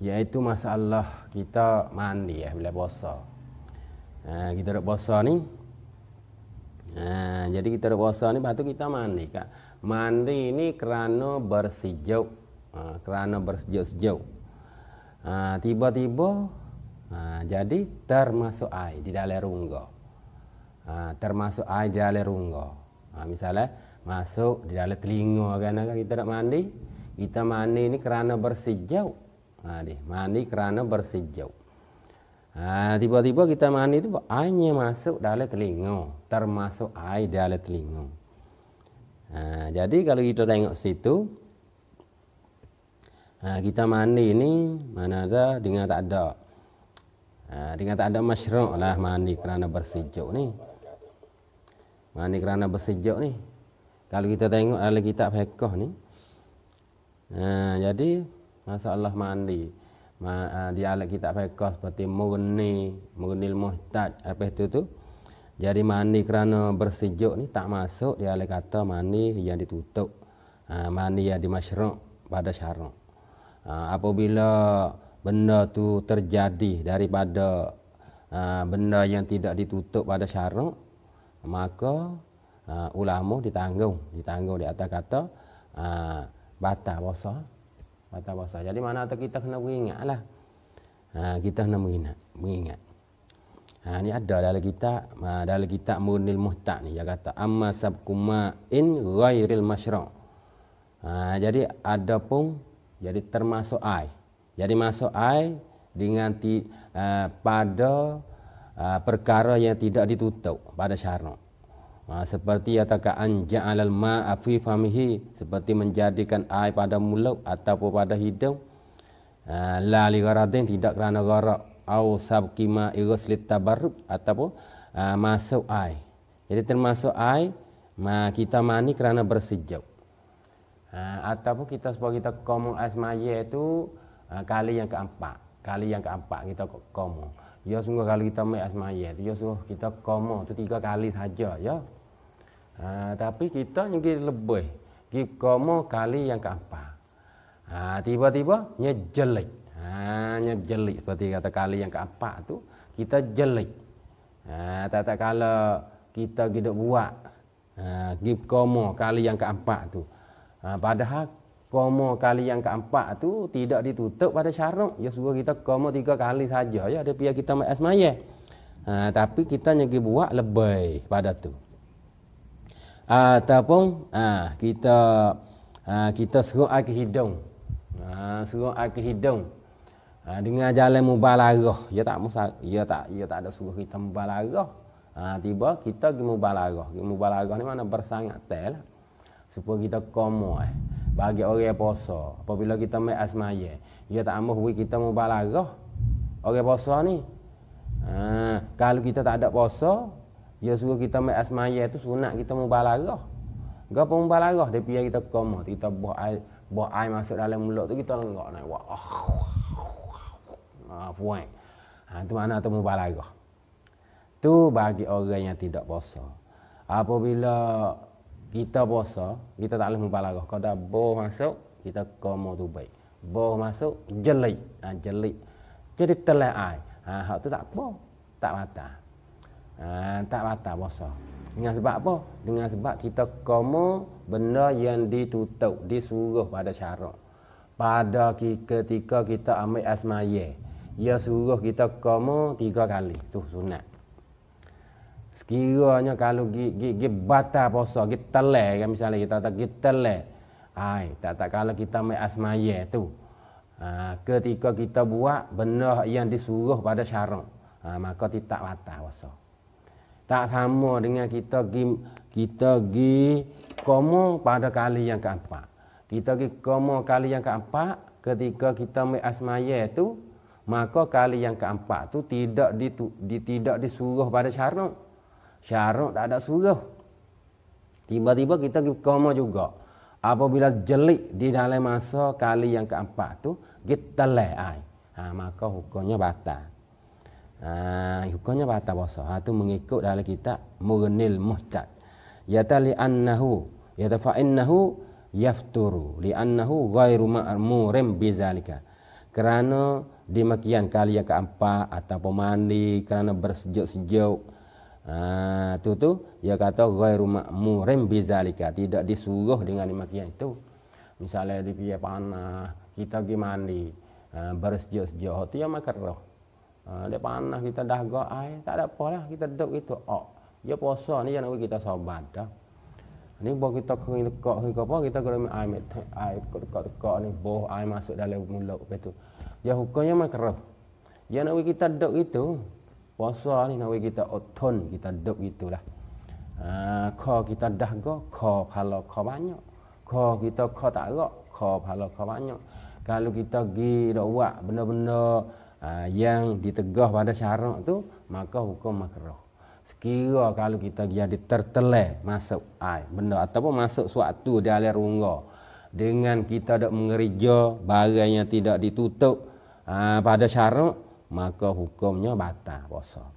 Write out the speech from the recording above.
Iaitu masalah kita mandi bila puasa. Kita dak puasa ni. Jadi kita dak puasa ni lepas tu kita mandi kak. Mandi ni kerana bersejuk. Kerana bersejuk-sejuk. Tiba-tiba jadi termasuk air di dalam rongga. Termasuk air di dalam rongga. Misalnya masuk di dalam telinga kan kita nak mandi. Kita mandi ni kerana bersejuk. Mandi kerana bersejuk. Tiba-tiba kita mandi tu airnya masuk dalam telinga. Termasuk air di dalam telinga. Jadi kalau kita tengok situ, kita mandi ni mana ada dengan tak ada. Dengan tak ada masyru' lah mandi kerana bersejuk ni. Mandi kerana bersejuk ni. Kalau kita tengok dalam kitab fiqh ni. Jadi masalah mandi. Di dalam kitab fiqh seperti Mughnil Muhtaj. Apa itu tu? Jadi mandi kerana bersejuk ni tak masuk dia dalam kata mandi yang ditutup. Mandi yang dimasyru' pada syarak. Apabila benda tu terjadi daripada benda yang tidak ditutup pada syarak, maka ulama ditanggung di atas kata batal puasa. Jadi mana tu kita kena beringatlah. Kita kena mengingat. Ni ada dalam kitab Mughnil Muhtaj ni dia kata amma sabkuma in ghairil masyru'. Jadi ada pun jadi termasuk air. Jadi masuk air dengan pada perkara yang tidak ditutup pada syarak. Seperti katakan ja'alal ma'a fi famihi, seperti menjadikan air pada mulut ataupun pada hidung. La li gharadin, tidak kerana gharak. Au sabqi ma'i ghuslit tabarrud, ataupun masuk air. Jadi termasuk air kita mandi kerana bersejuk. Ataupun kita supaya kita komong ais maya itu kali yang keempat kita komo. Ya sungguh kalau kita mai asmaya tu ya sungguh kita komo tu 3 kali saja ya. Tapi kita nyegi lebih. Kita komo kali yang keempat. Tiba-tiba nyejelik. Nyejelik seperti kata kali yang keempat tu kita jelik. Tak kala kita hidup buat kita komo kali yang keempat tu. Padahal komo kali yang keempat tu tidak ditutup pada syarak. Ya suruh kita komo 3 kali saja ya. Ada pihak kita mai asmaya. Tapi kita nyegi buat lebih pada tu. Ataupun kita suruh air ke hidung. Suruh air ke hidung. Dengan jalan mubalaghah. Ya tak ada suruh kita mubalaghah. Tiba kita pergi mubalaghah. Mubalaghah ni mana bersangat tel supaya kita komo bagi orang yang puasa. Apabila kita mai asmaya, dia tak mahu kita mubalaghah. Orang puasa ni. Kalau kita tak ada puasa, dia suruh kita mai asmaya tu sunat kita mubalaghah. Gapo mubalaghah? Dia biar kita komo, kita buah air masuk dalam mulut tu kita lenggak naik. Puai. Tu mana tu mubalaghah. Tu bagi orang yang tidak puasa. Apabila kita puasa, kita tak boleh mubalaghah. Kalau dah boh masuk, kita komo tu baik. Boh masuk, jelik. Jelik. Jadi telah air. Hak tu tak apa. Tak batal. Tak batal puasa. Dengan sebab apa? Dengan sebab kita komo benda yang ditutup, disuruh pada syarak. Pada ketika kita ambil asmaya, ia suruh kita komo 3 kali. Tu sunat. Sekiranya kalau gi batal puasa, gi telai kan misalnya kita tak gi telai. Tak kalau kita mai asmaya tu. Ketika kita buat benda yang disuruh pada syarak, maka tidak batal puasa. Tak sama dengan kita gi komo pada kali yang keempat. Kita gi komo kali yang keempat ketika kita mai asmaya tu, maka kali yang keempat tu tidak disuruh pada syarak. Syarak tak ada suruh. Tiba-tiba kita pergi koma juga. Apabila jelik di dalam masa kali yang keempat tu, kita telai. Maka hukumnya batal. Hukumnya batal puasa. Tu mengikut dalam kitab Mughnil Muhtaj. Yata li'annahu yata fa'innahu yafturu li'annahu ghairu ma'murim bizalika. kerana demikian kali yang keempat ataupun mandi kerana bersejuk-sejuk. Tu dia kata ghairu ma'murin bizalika, tidak disuruh dengan demikian itu. Misalnya di piye panah, kita pergi mandi, bersejuk-sejuk tu yang makan roh. Dia panah kita dah gak air, tak ada apalah kita duduk itu. Dia puasa ni jangan kita sobat dah. Ni bawa kita kering tekak ke apa kita kena air tekak ni boh air masuk dalam mulut begitu. Ya hukumnya makruh. Ya nak kita duduk itu puasa ni nak kita otun kita duduk gitulah. Kau kita dah go kau pahala kau banyak. Kau kita kau tak gak kau pahala kau banyak. Kalau kita pergi dak buat benda-benda yang ditegah pada syarak tu maka hukum makruh. Sekira kalau kita jadi tertelai masuk air benda ataupun masuk suatu di alir rungga dengan kita dak mengerja barang yang tidak ditutup pada syarak maka hukumnya batal puasa.